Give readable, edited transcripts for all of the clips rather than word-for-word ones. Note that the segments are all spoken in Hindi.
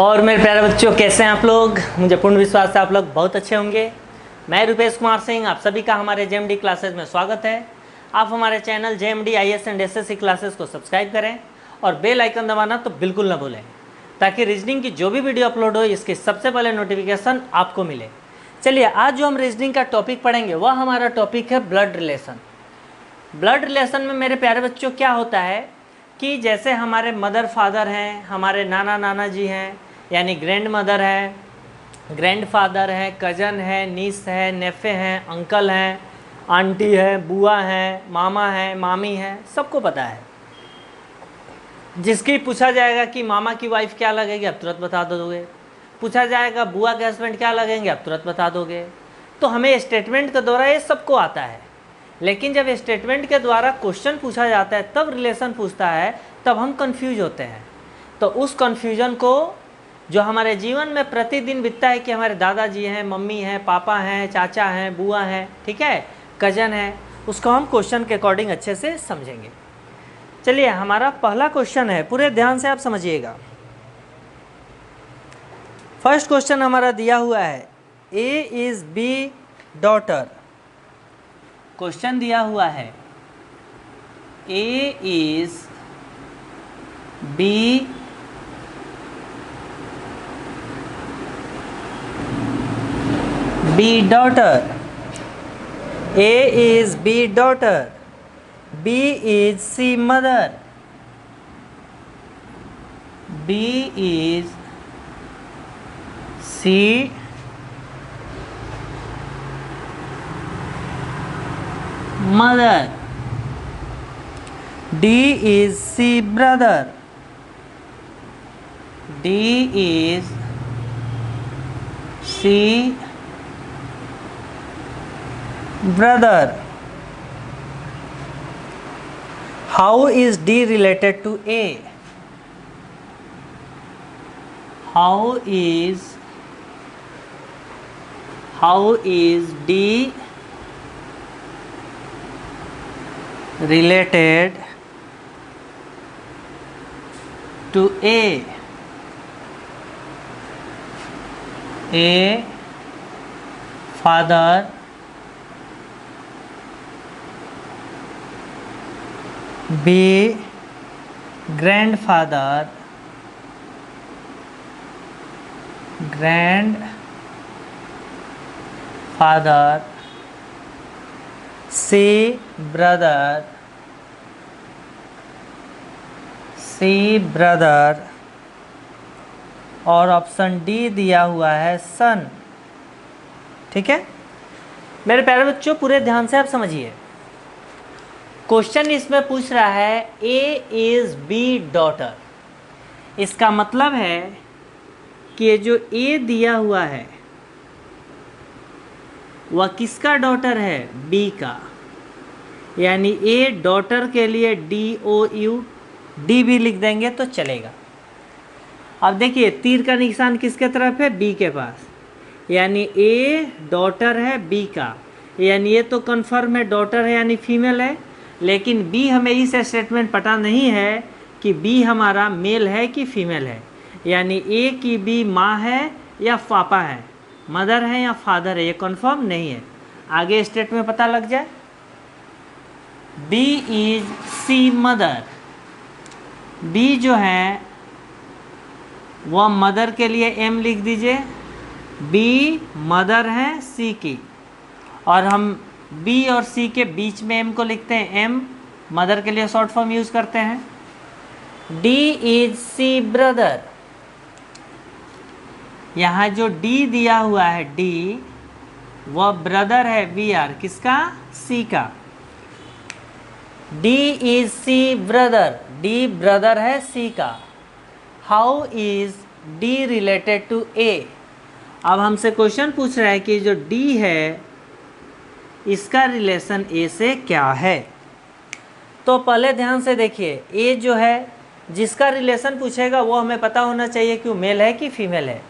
और मेरे प्यारे बच्चों, कैसे हैं आप लोग। मुझे पूर्ण विश्वास है आप लोग बहुत अच्छे होंगे। मैं रुपेश कुमार सिंह, आप सभी का हमारे जेएमडी क्लासेस में स्वागत है। आप हमारे channel JMD IAS and SSC classes को सब्सक्राइब करें और बेल आइकन दबाना तो बिल्कुल ना भूलें, ताकि रीजनिंग की जो भी वीडियो अपलोड हो इसकी सबसे पहले नोटिफिकेशन आपको मिले। चलिए, आज जो हम रीजनिंग का टॉपिक पढ़ेंगे वह हमारा टॉपिक है ब्लड रिलेशन। ब्लड रिलेशन में मेरे प्यारे बच्चों क्या होता है कि जैसे हमारे मदर फादर हैं, हमारे नाना नाना जी हैं, यानी ग्रैंड मदर है, ग्रैंड फादर है, कज़न है, नीस है, नेफे हैं, अंकल हैं, आंटी है, बुआ है, मामा है, मामी है, सबको पता है। जिसकी पूछा जाएगा कि मामा की वाइफ क्या लगेगी, आप तुरंत बता दोगे। पूछा जाएगा बुआ के हस्बैंड क्या लगेंगे, आप तुरंत बता दोगे। तो हमें स्टेटमेंट के द्वारा ये सबको आता है, लेकिन जब स्टेटमेंट के द्वारा क्वेश्चन पूछा जाता है, तब रिलेशन पूछता है, तब हम कंफ्यूज होते हैं। तो उस कंफ्यूजन को जो हमारे जीवन में प्रतिदिन बीतता है कि हमारे दादाजी हैं, मम्मी हैं, पापा हैं, चाचा हैं, बुआ हैं, ठीक है, कजन है, उसको हम क्वेश्चन के अकॉर्डिंग अच्छे से समझेंगे। चलिए, हमारा पहला क्वेश्चन है, पूरे ध्यान से आप समझिएगा। फर्स्ट क्वेश्चन हमारा दिया हुआ है, A is B daughter. Question दिया हुआ है A is B daughter. A is B daughter. B is C mother. B is C mother. D is C brother. D is C brother. How is D related to A? How is D related to A? A father, B grandfather, C brother, और ऑप्शन डी दिया हुआ है सन। ठीक है मेरे प्यारे बच्चों, पूरे ध्यान से आप समझिए। क्वेश्चन इसमें पूछ रहा है ए इज बी डॉटर। इसका मतलब है कि ये जो ए दिया हुआ है वह किसका डॉटर है, बी का। यानी ए डॉटर के लिए DOU, डी भी लिख देंगे तो चलेगा। अब देखिए, तीर का निशान किसके तरफ है, बी के पास, यानी ए डॉटर है बी का, यानी ये तो कन्फर्म है डॉटर है यानी फीमेल है। लेकिन बी हमें इस स्टेटमेंट पता नहीं है कि बी हमारा मेल है कि फीमेल है, यानी ए की बी माँ है या पापा है, मदर है या फादर है, ये कन्फर्म नहीं है। आगे स्टेट में पता लग जाए। B is C mother. B जो है वह मदर के लिए एम लिख दीजिए। बी मदर है सी की, और हम बी और सी के बीच में एम को लिखते हैं एम, मदर के लिए शॉर्ट फॉर्म यूज करते हैं। D is C brother. यहाँ जो डी दिया हुआ है डी, वह ब्रदर है BR किसका, सी का। D is C brother, D brother है सी का। How is D related to A. अब हमसे क्वेश्चन पूछ रहा है कि जो डी है इसका रिलेशन ए से क्या है। तो पहले ध्यान से देखिए, ए जो है जिसका रिलेशन पूछेगा वो हमें पता होना चाहिए कि वो मेल है कि फीमेल है।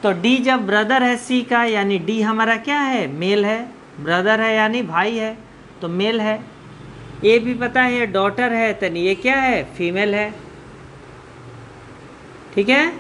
तो डी जब ब्रदर है सी का, यानी डी हमारा क्या है, मेल है। ब्रदर है यानी भाई है, तो मेल है। ये भी पता है डॉटर है, तो ये क्या है, फीमेल है। ठीक है,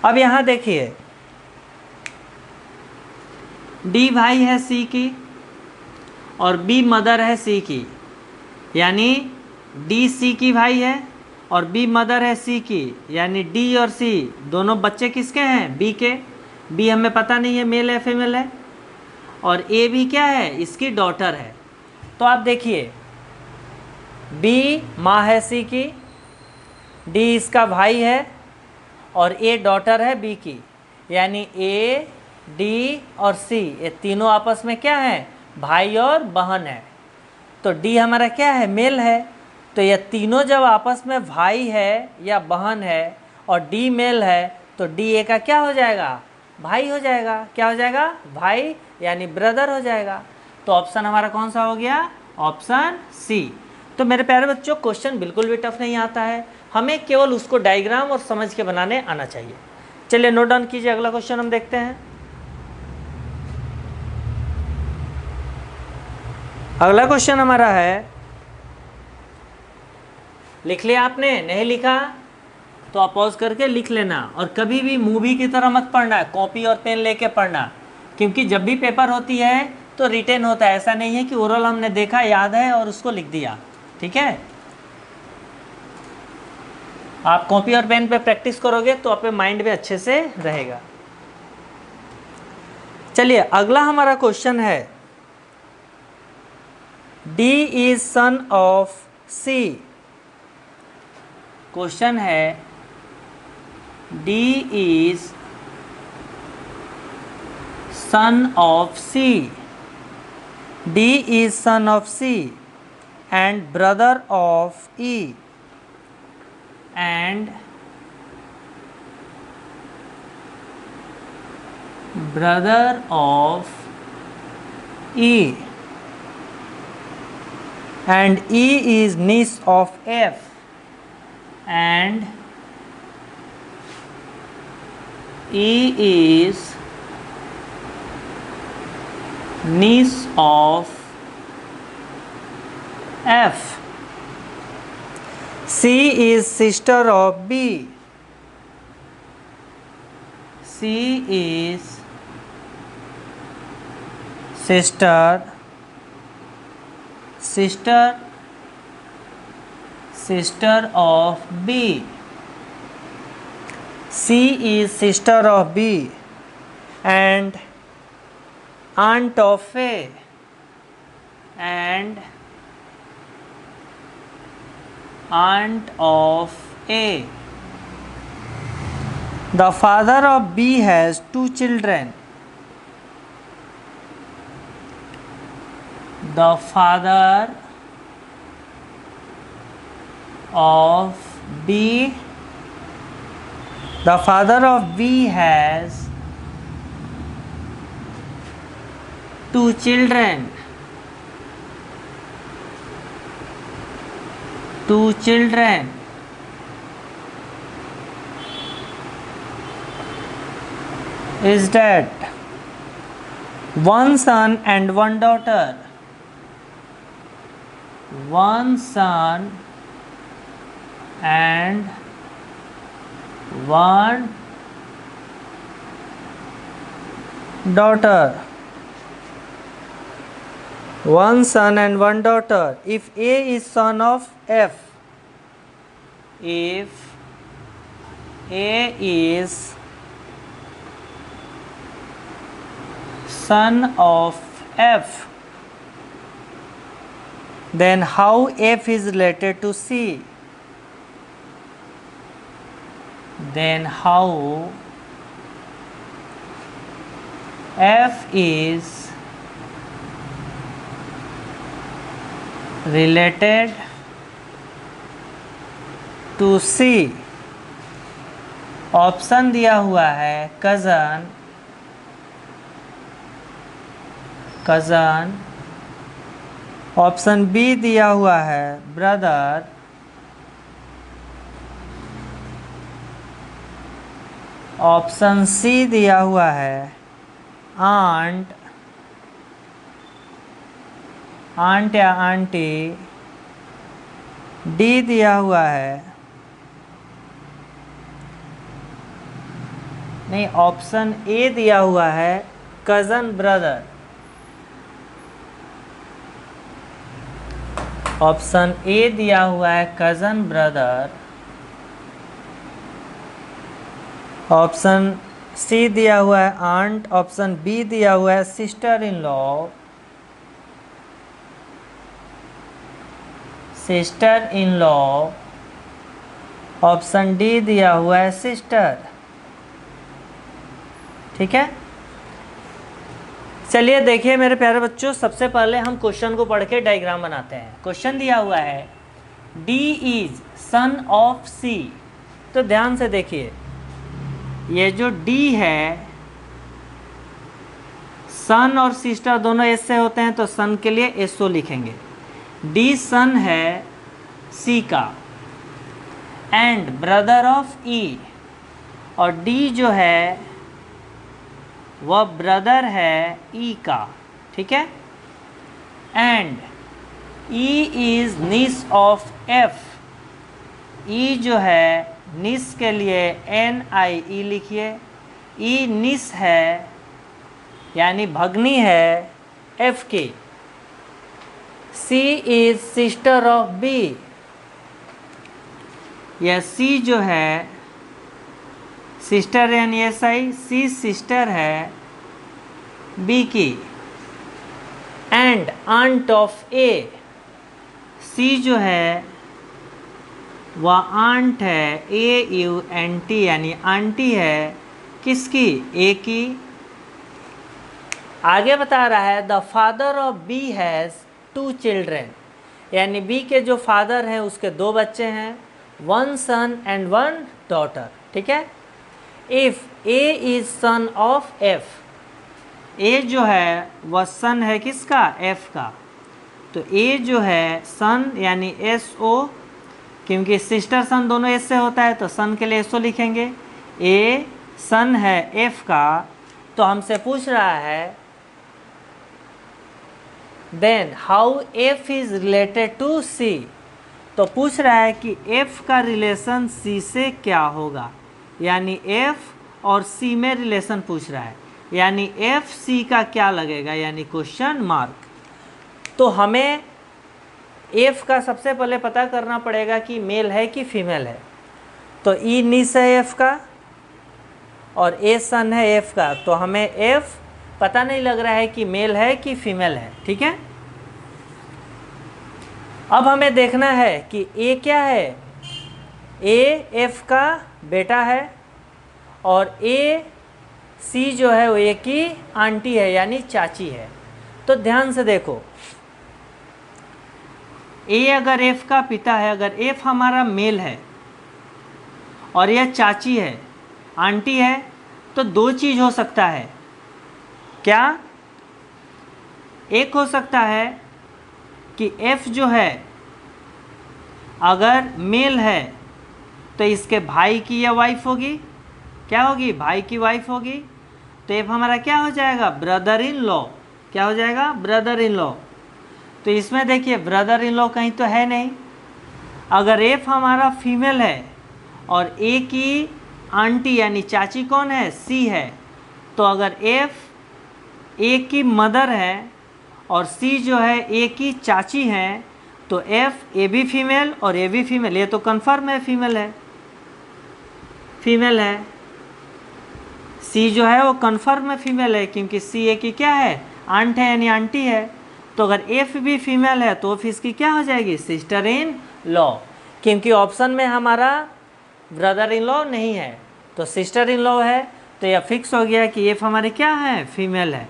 अब यहाँ देखिए, डी भाई है सी की और बी मदर है सी की, यानी डी सी की भाई है और बी मदर है सी की, यानी डी और सी दोनों बच्चे किसके हैं? बी के। बी हमें पता नहीं है मेल है फीमेल है। और ए भी क्या है? इसकी डॉटर है। तो आप देखिए, बी माँ है सी की, डी इसका भाई है और ए डॉटर है बी की, यानी ए डी और सी ये तीनों आपस में क्या है? भाई और बहन है। तो डी हमारा क्या है? मेल है। तो ये तीनों जब आपस में भाई है या बहन है और डी मेल है तो डी ए का क्या हो जाएगा? भाई हो जाएगा। क्या हो जाएगा? भाई, यानी ब्रदर हो जाएगा। तो ऑप्शन हमारा कौन सा हो गया? Option C. तो मेरे प्यारे बच्चों, क्वेश्चन बिल्कुल भी टफ नहीं आता है, हमें केवल उसको डायग्राम और समझ के बनाने आना चाहिए। चलिए नोट डाउन कीजिए, अगला क्वेश्चन हम देखते हैं। अगला क्वेश्चन हमारा है, लिख लिया आपने? नहीं लिखा तो आप पॉज करके लिख लेना। और कभी भी मूवी की तरह मत पढ़ना, कॉपी और पेन लेके पढ़ना, क्योंकि जब भी पेपर होती है तो रिटेन होता है। ऐसा नहीं है कि ओरल हमने देखा, याद है और उसको लिख दिया। ठीक है, आप कॉपी और पेन पे प्रैक्टिस करोगे तो आपके माइंड में अच्छे से रहेगा। चलिए अगला हमारा क्वेश्चन है, D is son of C। Question है, D is son of C, D is son of C and brother of E and brother of E and E is niece of F and E is niece of F. C is sister of B. C is sister of B. C is sister of B and aunt of A and aunt of A. The father of B has 2 children. The father of B has 2 children. 2 children. Is that 1 son and 1 daughter? 1 son and 1 daughter. 1 son and 1 daughter. If A is son of F, if A is son of F, then how F is related to C? Then how F is related to C? Option दिया हुआ है कज़न, ऑप्शन बी दिया हुआ है ब्रदर, ऑप्शन सी दिया हुआ है आंट या आंटी, डी दिया हुआ है नहीं, ऑप्शन ए दिया हुआ है कज़न ब्रदर। ऑप्शन ए दिया हुआ है कज़न ब्रदर। ऑप्शन सी दिया हुआ है आंट। ऑप्शन बी दिया हुआ है sister in law. Sister in law. Option D दिया हुआ है सिस्टर। ठीक है, चलिए देखिए मेरे प्यारे बच्चों, सबसे पहले हम क्वेश्चन को पढ़ के डायग्राम बनाते हैं। क्वेश्चन दिया हुआ है डी इज सन ऑफ सी। तो ध्यान से देखिए, ये जो डी है, सन और सिस्टर दोनों एस से होते हैं, तो सन के लिए एसओ लिखेंगे। डी सन है सी का एंड ब्रदर ऑफ ई, और डी जो है वह ब्रदर है ई का। ठीक है, एंड ई इज निस ऑफ एफ। ई जो है निस के लिए एन आई ई लिखिए। ई निस है यानी भगनी है एफ की। C is sister of B. यह सी जो है सिस्टर यानी एस आई, सी सिस्टर है बी की। And aunt of A, C जो है वह आंट है ए यू एन टी यानी आंटी है किसकी, ए की। आगे बता रहा है the father of B has 2 children, यानी बी के जो फादर हैं उसके 2 बच्चे हैं, 1 सन एंड 1 डॉटर। ठीक है, if A is son of F, A जो है वह सन है किसका, एफ का। तो ए जो है सन यानी एस ओ, क्योंकि सिस्टर सन दोनों एस से होता है तो सन के लिए एस ओ लिखेंगे। ए सन है एफ का, तो हमसे पूछ रहा है then how F is related to C. तो पूछ रहा है कि एफ का रिलेशन सी से क्या होगा, यानी एफ और सी में रिलेशन पूछ रहा है, यानी एफ सी का क्या लगेगा, यानी क्वेश्चन मार्क। तो हमें एफ का सबसे पहले पता करना पड़ेगा कि मेल है कि फीमेल है। तो ई निस है एफ का और ए सन है एफ का, तो हमें एफ पता नहीं लग रहा है कि मेल है कि फीमेल है। ठीक है, अब हमें देखना है कि ए क्या है। ए एफ का बेटा है और ए सी जो है वो ए की आंटी है यानी चाची है। तो ध्यान से देखो, ए अगर एफ का पिता है, अगर एफ हमारा मेल है और यह चाची है, आंटी है, तो 2 चीज़ हो सकता है। क्या, एक हो सकता है कि एफ जो है अगर मेल है तो इसके भाई की यह वाइफ होगी, क्या होगी, भाई की वाइफ होगी। तो एफ हमारा क्या हो जाएगा, ब्रदर इन लॉ। क्या हो जाएगा, ब्रदर इन लॉ। तो इसमें देखिए ब्रदर इन लॉ कहीं तो है नहीं। अगर एफ हमारा फीमेल है और ए की आंटी यानी चाची कौन है, सी है, तो अगर एफ ए की मदर है और सी जो है ए की चाची है, तो एफ ए भी फीमेल और ए भी फीमेल, ये तो कन्फर्म है फीमेल है, फीमेल है। सी जो है वो कन्फर्म में फीमेल है क्योंकि सी ए की क्या है, आंट है यानी आंटी है। तो अगर एफ भी फीमेल है तो फिर इसकी क्या हो जाएगी, सिस्टर इन लॉ, क्योंकि ऑप्शन में हमारा ब्रदर इन लॉ नहीं है तो सिस्टर इन लॉ है। तो यह फिक्स हो गया कि एफ हमारे क्या है, फीमेल है।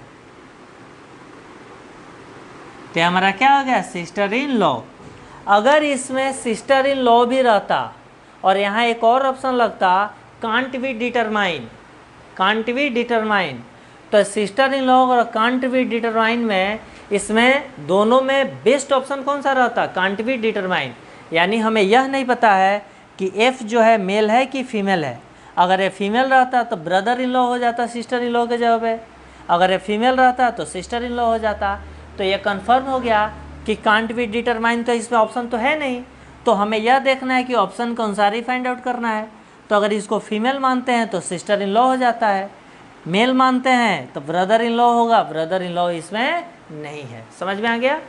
तो हमारा क्या हो गया, सिस्टर इन लॉ। अगर इसमें सिस्टर इन लॉ भी रहता और यहाँ एक और ऑप्शन लगता can't be determine, can't be determine, तो सिस्टर इन लॉ और कांट बी डिटरमाइन में इसमें दोनों में बेस्ट ऑप्शन कौन सा रहता, कांट बी डिटरमाइन। यानी हमें यह नहीं पता है कि एफ जो है मेल है कि फीमेल है। अगर ये फीमेल रहता तो ब्रदर इन लॉ हो जाता सिस्टर इन लॉ के जवाब है, अगर ये फीमेल रहता तो सिस्टर इन लॉ हो जाता। तो ये कन्फर्म हो गया कि कांट बी डिटरमाइन, तो इसमें ऑप्शन तो है नहीं। तो हमें यह देखना है कि ऑप्शन के अनुसार ही फाइंड आउट करना है। तो अगर इसको फीमेल मानते हैं तो सिस्टर इन लॉ हो जाता है, मेल मानते हैं तो ब्रदर इन लॉ होगा, ब्रदर इन लॉ इसमें नहीं है। समझ में आ गया?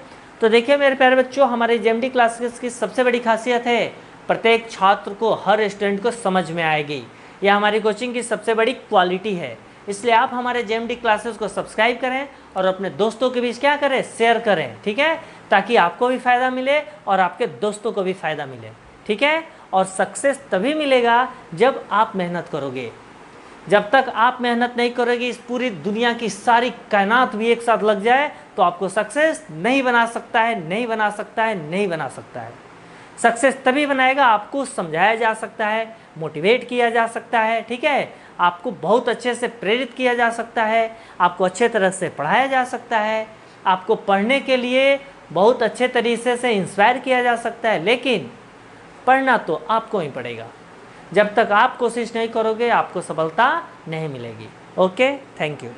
तो देखिए मेरे प्यारे बच्चों, हमारे जेएमडी क्लासेस की सबसे बड़ी खासियत है प्रत्येक छात्र को, हर स्टूडेंट को समझ में आएगी। यह हमारी कोचिंग की सबसे बड़ी क्वालिटी है। इसलिए आप हमारे जेएमडी क्लासेस को सब्सक्राइब करें और अपने दोस्तों के बीच क्या करें, शेयर करें, ठीक है, ताकि आपको भी फ़ायदा मिले और आपके दोस्तों को भी फ़ायदा मिले, ठीक है। और सक्सेस तभी मिलेगा जब आप मेहनत करोगे। जब तक आप मेहनत नहीं करोगे, इस पूरी दुनिया की सारी कायनात भी एक साथ लग जाए तो आपको सक्सेस नहीं बना सकता है, नहीं बना सकता है, नहीं बना सकता है। सक्सेस तभी बनाएगा, आपको समझाया जा सकता है, मोटिवेट किया जा सकता है, ठीक है, आपको बहुत अच्छे से प्रेरित किया जा सकता है, आपको अच्छे तरह से पढ़ाया जा सकता है, आपको पढ़ने के लिए बहुत अच्छे तरीके से इंस्पायर किया जा सकता है। लेकिन पढ़ना तो आपको ही पड़ेगा। जब तक आप कोशिश नहीं करोगे आपको सफलता नहीं मिलेगी। Okay, thank you.